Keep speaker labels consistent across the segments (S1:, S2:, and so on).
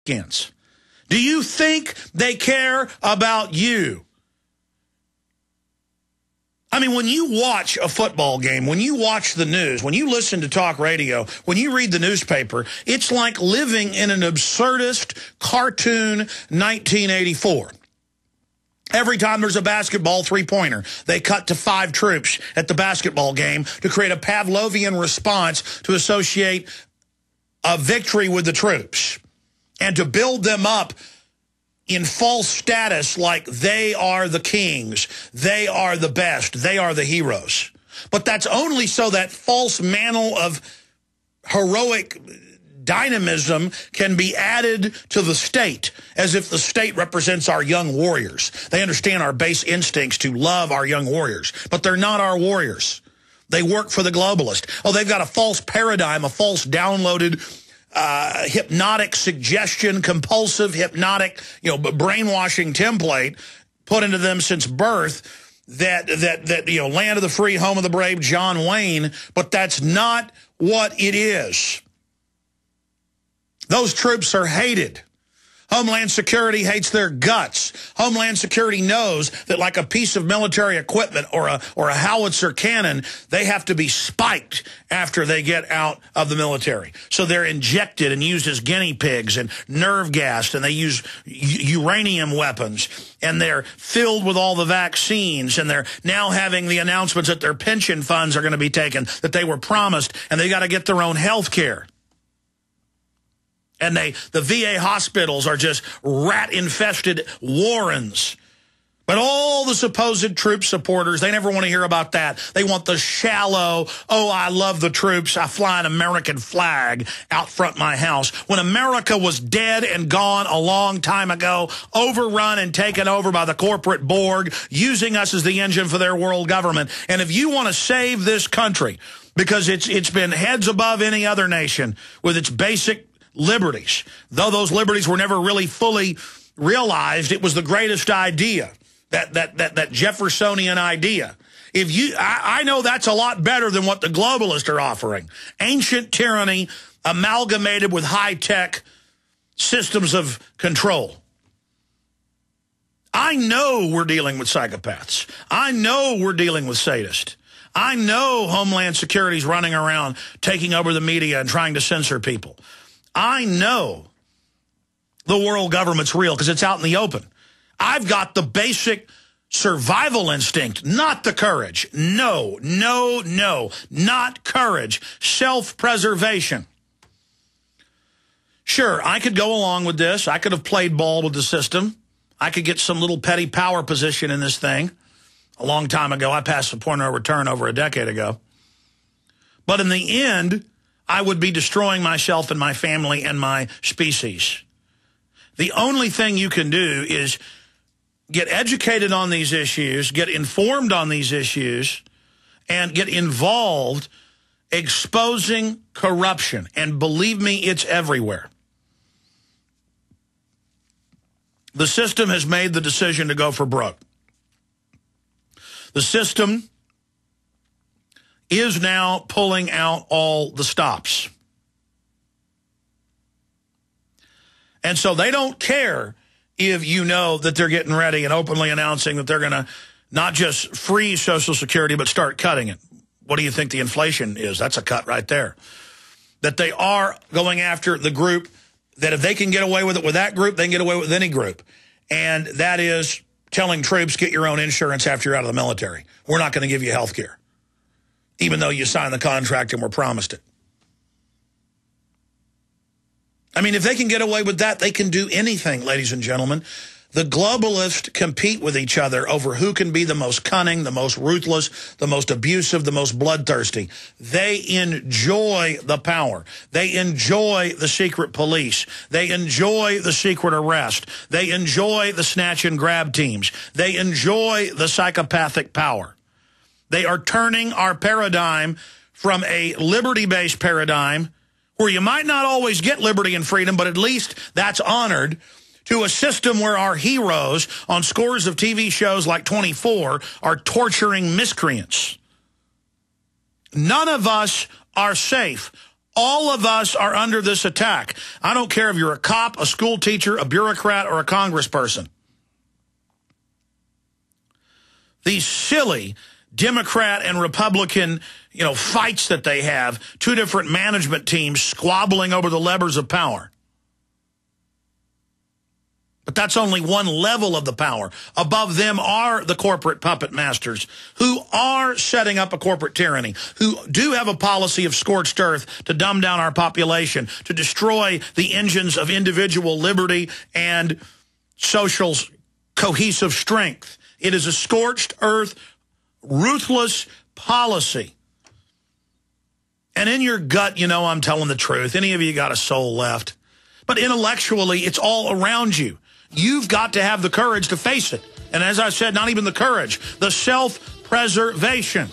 S1: Afghans? Do you think they care about you? I mean, when you watch a football game, when you watch the news, when you listen to talk radio, when you read the newspaper, it's like living in an absurdist cartoon 1984. Every time there's a basketball three-pointer, they cut to 5 troops at the basketball game to create a Pavlovian response to associate a victory with the troops and to build them up in false status like they are the kings, they are the best, they are the heroes. But that's only so that false mantle of heroic dynamism can be added to the state, as if the state represents our young warriors. They understand our base instincts to love our young warriors, but they're not our warriors. They work for the globalist. Oh, they've got a false paradigm, a false downloaded hypnotic suggestion, compulsive hypnotic, brainwashing template put into them since birth that land of the free, home of the brave, John Wayne, but that's not what it is. Those troops are hated. Homeland Security hates their guts. Homeland Security knows that like a piece of military equipment or a howitzer cannon, they have to be spiked after they get out of the military. So they're injected and used as guinea pigs and nerve gassed, and they use uranium weapons, and they're filled with all the vaccines, and they're now having the announcements that their pension funds are going to be taken, that they were promised, and they got to get their own health care. And the VA hospitals are just rat-infested warrens. But all the supposed troop supporters, they never want to hear about that. They want the shallow, oh, I love the troops, I fly an American flag out front my house. When America was dead and gone a long time ago, overrun and taken over by the corporate Borg, using us as the engine for their world government. And if you want to save this country, because it's been heads above any other nation with its basic liberties, though those liberties were never really fully realized, it was the greatest idea, that Jeffersonian idea. I know that's a lot better than what the globalists are offering. Ancient tyranny amalgamated with high-tech systems of control. I know we're dealing with psychopaths. I know we're dealing with sadists. I know Homeland Security's running around taking over the media and trying to censor people. I know the world government's real because it's out in the open. I've got the basic survival instinct, not the courage. No, not courage. Self-preservation. Sure, I could go along with this. I could have played ball with the system. I could get some little petty power position in this thing. A long time ago, I passed the point of no return over a decade ago. But in the end, I would be destroying myself and my family and my species. The only thing you can do is get educated on these issues, get informed on these issues, and get involved exposing corruption. And believe me, it's everywhere. The system has made the decision to go for broke. The system is now pulling out all the stops. And so they don't care if you know that they're getting ready and openly announcing that they're going to not just freeze Social Security, but start cutting it. What do you think the inflation is? That's a cut right there. That they are going after the group that if they can get away with it with that group, they can get away with any group. And that is telling troops, get your own insurance after you're out of the military. We're not going to give you health care, even though you signed the contract and were promised it. I mean, if they can get away with that, they can do anything, ladies and gentlemen. The globalists compete with each other over who can be the most cunning, the most ruthless, the most abusive, the most bloodthirsty. They enjoy the power. They enjoy the secret police. They enjoy the secret arrest. They enjoy the snatch and grab teams. They enjoy the psychopathic power. They are turning our paradigm from a liberty-based paradigm where you might not always get liberty and freedom, but at least that's honored, to a system where our heroes on scores of TV shows like 24 are torturing miscreants. None of us are safe. All of us are under this attack. I don't care if you're a cop, a school teacher, a bureaucrat, or a congressperson. These silly Democrat and Republican, fights that they have, two different management teams squabbling over the levers of power. But that's only one level of the power. Above them are the corporate puppet masters who are setting up a corporate tyranny, who do have a policy of scorched earth to dumb down our population, to destroy the engines of individual liberty and social cohesive strength. It is a scorched earth, ruthless policy. And in your gut, I'm telling the truth. Any of you got a soul left. But intellectually, it's all around you. You've got to have the courage to face it. And as I said, not even the courage, the self-preservation.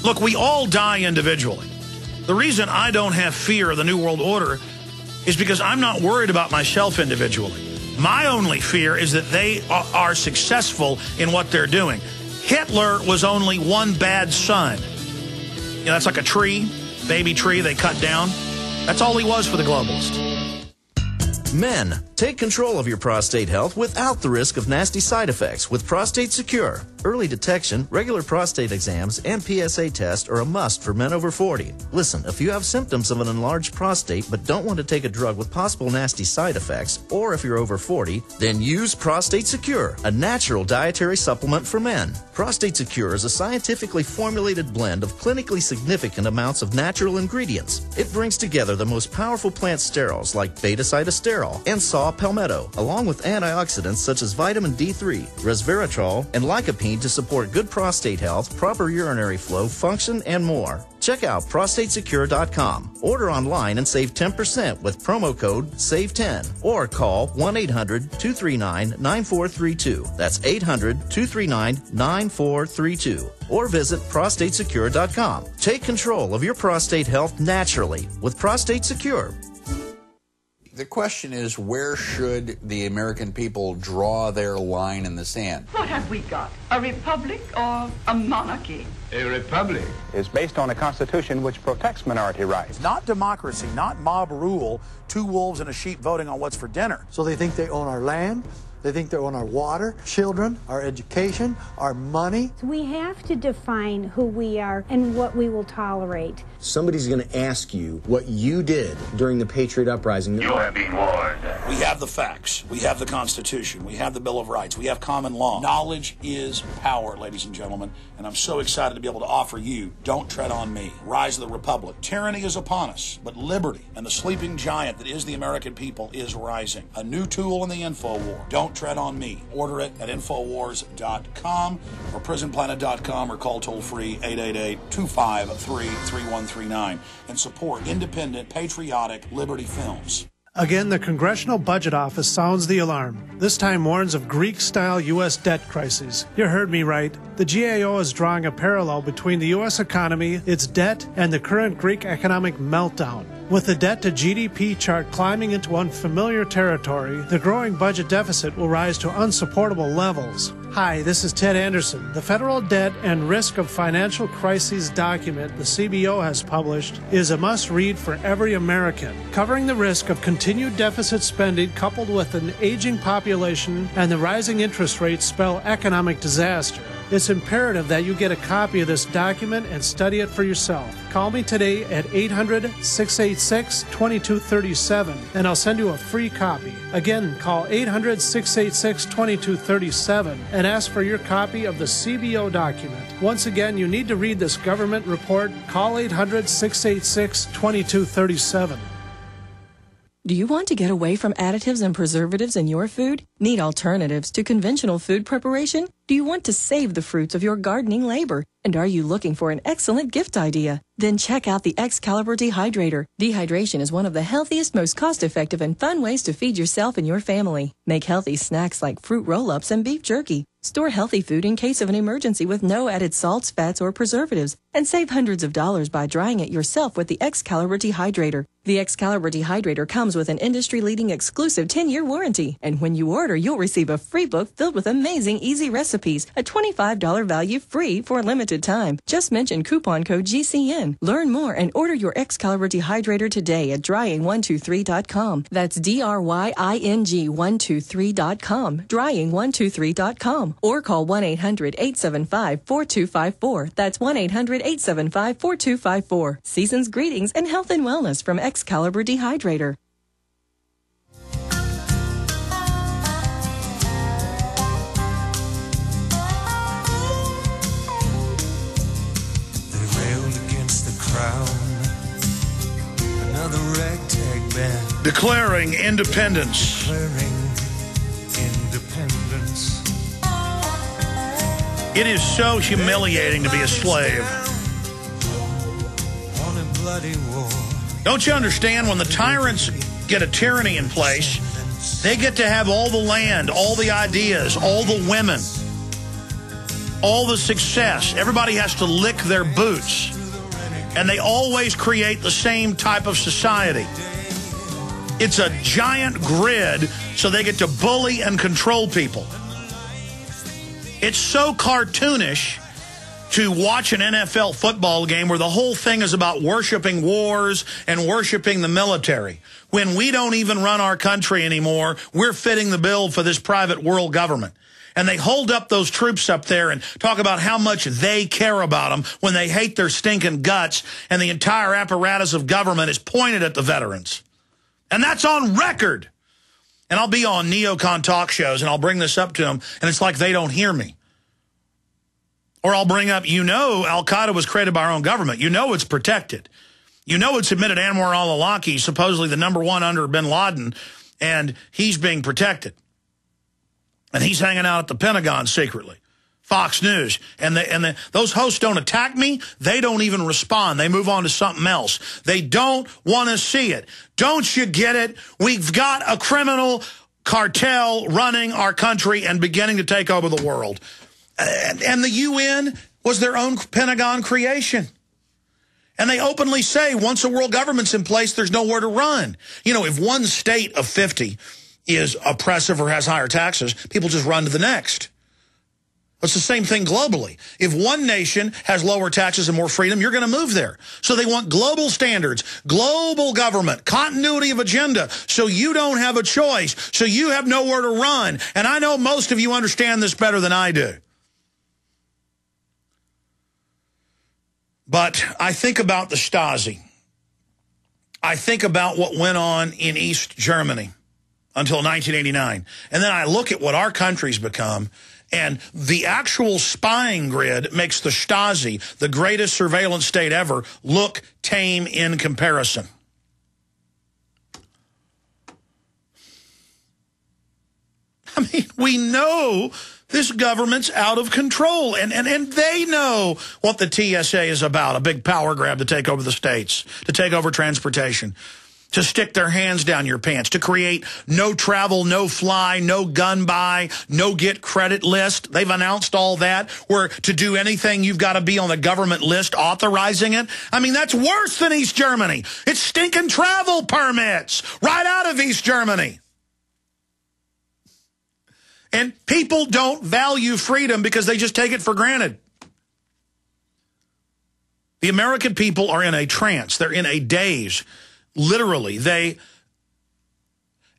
S1: Look, we all die individually. The reason I don't have fear of the New World Order is because I'm not worried about myself individually. My only fear is that they are successful in what they're doing. Hitler was only one bad son. That's like a tree, baby tree they cut down. That's all he was for the globalists.
S2: Men, take control of your prostate health without the risk of nasty side effects with Prostate Secure. Early detection, regular prostate exams, and PSA tests are a must for men over 40. Listen, if you have symptoms of an enlarged prostate but don't want to take a drug with possible nasty side effects, or if you're over 40, then use Prostate Secure, a natural dietary supplement for men. Prostate Secure is a scientifically formulated blend of clinically significant amounts of natural ingredients. It brings together the most powerful plant sterols like beta-cytosterol and saw palmetto, along with antioxidants such as vitamin D3, resveratrol, and lycopene to support good prostate health, proper urinary flow, function, and more. Check out prostatesecure.com. Order online and save 10% with promo code SAVE10 or call 1-800-239-9432. That's 800-239-9432. Or visit prostatesecure.com. Take control of your prostate health naturally with Prostate Secure.
S3: The question is, where should the American people draw their line in the sand?
S4: What have we got? A republic or a monarchy?
S5: A republic is based on a constitution which protects minority rights.
S6: Not democracy, not mob rule, two wolves and a sheep voting on what's for dinner.
S7: So they think they own our land, they think they own our water, children, our education, our money.
S8: We have to define who we are and what we will tolerate.
S9: Somebody's going to ask you what you did during the Patriot Uprising.
S10: You have been warned.
S1: We have the facts. We have the Constitution. We have the Bill of Rights. We have common law. Knowledge is power, ladies and gentlemen. And I'm so excited to be able to offer you Don't Tread on Me, Rise of the Republic. Tyranny is upon us, but liberty and the sleeping giant that is the American people is rising. A new tool in the Infowar. Don't Tread on Me. Order it at Infowars.com or PrisonPlanet.com or call toll-free 888-253-3139 and support independent, patriotic Liberty films.
S11: Again, the Congressional Budget Office sounds the alarm. This time warns of Greek-style U.S. debt crises. You heard me right. The GAO is drawing a parallel between the U.S. economy, its debt, and the current Greek economic meltdown. With the debt-to-GDP chart climbing into unfamiliar territory, the growing budget deficit will rise to unsupportable levels. Hi, this is Ted Anderson. The Federal Debt and Risk of Financial Crises document the CBO has published is a must-read for every American, covering the risk of continued deficit spending coupled with an aging population and the rising interest rates spell economic disaster. It's imperative that you get a copy of this document and study it for yourself. Call me today at 800-686-2237 and I'll send you a free copy. Again, call 800-686-2237 and ask for your copy of the CBO document. Once again, you need to read this government report. Call 800-686-2237.
S12: Do you want to get away from additives and preservatives in your food? Need alternatives to conventional food preparation? Do you want to save the fruits of your gardening labor? And are you looking for an excellent gift idea? Then check out the Excalibur Dehydrator. Dehydration is one of the healthiest, most cost-effective, and fun ways to feed yourself and your family. Make healthy snacks like fruit roll-ups and beef jerky. Store healthy food in case of an emergency with no added salts, fats, or preservatives. And save hundreds of dollars by drying it yourself with the Excalibur Dehydrator. The Excalibur Dehydrator comes with an industry-leading exclusive 10-year warranty. And when you order, you'll receive a free book filled with amazing easy recipes, a $25 value free for a limited time. Just mention coupon code GCN. Learn more and order your Excalibur Dehydrator today at drying123.com. That's DRYING123.com. Drying123.com. Or call 1-800-875-4254. That's 1-800-875-4254. Season's greetings and health and wellness from Excalibur Dehydrator.
S10: They railed against the crown. Another ragtag band.
S1: Declaring independence.
S10: Declaring independence.
S1: It is so humiliating to be a slave.
S10: On a bloody war.
S1: Don't you understand, when the tyrants get a tyranny in place, they get to have all the land, all the ideas, all the women, all the success. Everybody has to lick their boots. And they always create the same type of society. It's a giant grid, so they get to bully and control people. It's so cartoonish to watch an NFL football game where the whole thing is about worshiping wars and worshiping the military. When we don't even run our country anymore, we're fitting the bill for this private world government. And they hold up those troops up there and talk about how much they care about them when they hate their stinking guts, and the entire apparatus of government is pointed at the veterans. And that's on record. And I'll be on neocon talk shows, and I'll bring this up to them, and it's like they don't hear me. Or I'll bring up, Al-Qaeda was created by our own government. It's protected. It's admitted Anwar al-Awlaki, supposedly the #1 under bin Laden, and he's being protected. And he's hanging out at the Pentagon secretly. Fox News. And those hosts don't attack me. They don't even respond. They move on to something else. They don't want to see it. Don't you get it? We've got a criminal cartel running our country and beginning to take over the world. And the UN was their own Pentagon creation. And they openly say once a world government's in place, there's nowhere to run. If one state of 50 is oppressive or has higher taxes, people just run to the next. It's the same thing globally. If one nation has lower taxes and more freedom, you're going to move there. So they want global standards, global government, continuity of agenda, so you don't have a choice, so you have nowhere to run. And I know most of you understand this better than I do. But I think about the Stasi. I think about what went on in East Germany until 1989. And then I look at what our country's become, and the actual spying grid makes the Stasi, the greatest surveillance state ever, look tame in comparison. I mean, we know this government's out of control, and they know what the TSA is about, a big power grab to take over the states, to take over transportation, to stick their hands down your pants, to create no travel, no fly, no gun buy, no get credit list. They've announced all that, where to do anything, you've got to be on the government list authorizing it. I mean, that's worse than East Germany. It's stinking travel permits right out of East Germany. And people don't value freedom because they just take it for granted. The American people are in a trance. They're in a daze. Literally,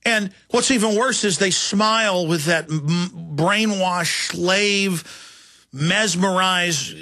S1: and what's even worse is they smile with that brainwashed, slave, mesmerized